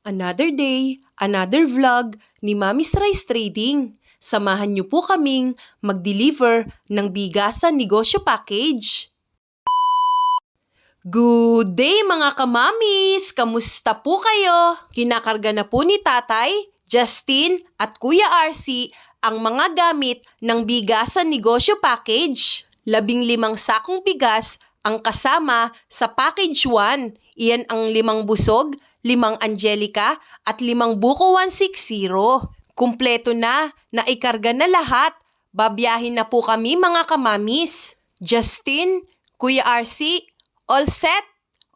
Another day, another vlog ni Mami's Rice Trading. Samahan niyo po kaming mag-deliver ng bigasan negosyo package. Good day mga kamamis! Kamusta po kayo? Kinakarga na po ni Tatay, Justin at Kuya RC ang mga gamit ng bigasan negosyo package. 15 sakong bigas ang kasama sa package 1. Iyan ang 5 busog, 5 Angelica at 5 buko 160. Kumpleto na, naikarga na lahat. Babiyahin na po kami mga kamamis. Justin, Kuya RC, all set?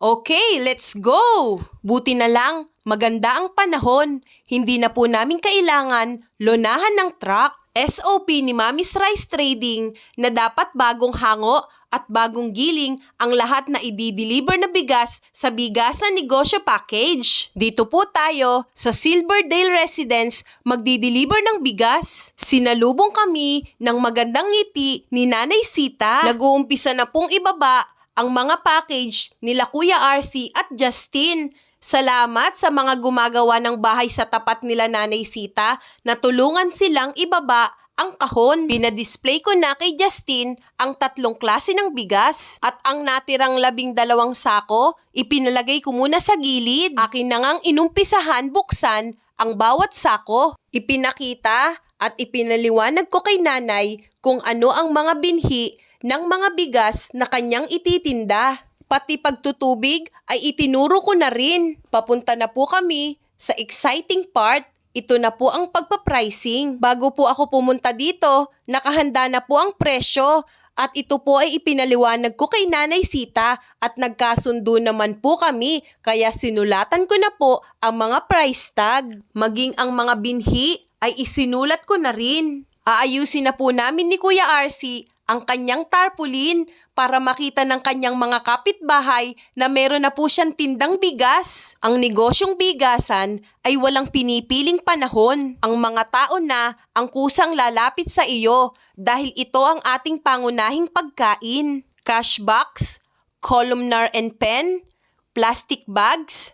Okay, let's go! Buti na lang, maganda ang panahon. Hindi na po namin kailangan lonahan ng truck. SOP ni Mami's Rice Trading na dapat bagong hango at bagong giling ang lahat na i-deliver na bigas sa bigasan negosyo package. Dito po tayo sa Silverdale Residence magdi-deliver ng bigas. Sinalubong kami ng magandang ngiti ni Nanay Sita. Nag-uumpisa na pong ibaba ang mga package nila Kuya RC at Justin. Salamat sa mga gumagawa ng bahay sa tapat nila Nanay Sita na tulungan silang ibaba ang kahon. Pinadisplay ko na kay Justin ang 3 klase ng bigas at ang natirang 12 sako, ipinalagay ko muna sa gilid. Akin na ngang inumpisahan buksan ang bawat sako. Ipinakita at ipinaliwanag ko kay Nanay kung ano ang mga binhi ng mga bigas na kanyang ititinda. Pati pagtutubig ay itinuro ko na rin. Papunta na po kami sa exciting part. Ito na po ang pagpapricing. Bago po ako pumunta dito, nakahanda na po ang presyo. At ito po ay ipinaliwanag ko kay Nanay Sita at nagkasundo naman po kami. Kaya sinulatan ko na po ang mga price tag. Maging ang mga binhi ay isinulat ko na rin. Aayusin na po namin ni Kuya RC ang kanyang tarpaulin para makita ng kanyang mga kapitbahay na meron na po siyang tindang bigas. Ang negosyong bigasan ay walang pinipiling panahon. Ang mga tao na ang kusang lalapit sa iyo dahil ito ang ating pangunahing pagkain. Cash box, columnar and pen, plastic bags,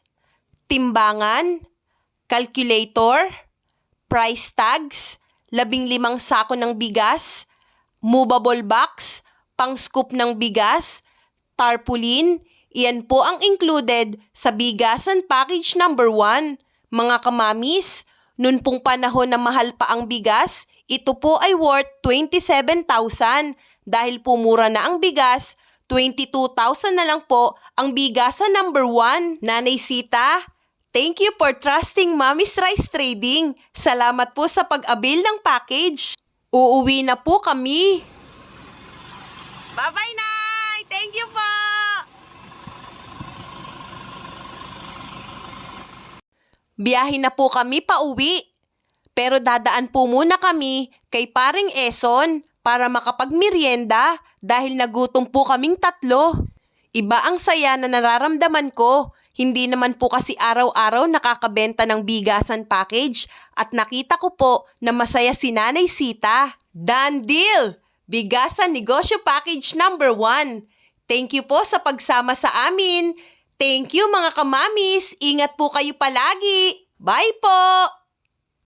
timbangan, calculator, price tags, 15 sako ng bigas, movable box, pang-scoop ng bigas, tarpaulin, iyan po ang included sa bigasan package number 1. Mga kamamis, nun pong panahon na mahal pa ang bigas, ito po ay worth 27,000. Dahil po mura na ang bigas, 22,000 na lang po ang bigasan number 1. Nanay Sita, thank you for trusting Mami's Rice Trading. Salamat po sa pag-avail ng package. Uuwi na po kami. Bye-bye, Nay! Thank you po! Biyahe na po kami pauwi. Pero dadaan po muna kami kay Paring Eson para makapagmerienda dahil nagutom po kaming 3. Iba ang saya na nararamdaman ko. Hindi naman po kasi araw-araw nakakabenta ng bigasan package at nakita ko po na masaya si Nanay Sita. Done deal! Bigasan negosyo package number 1. Thank you po sa pagsama sa amin. Thank you mga kamamis. Ingat po kayo palagi. Bye po!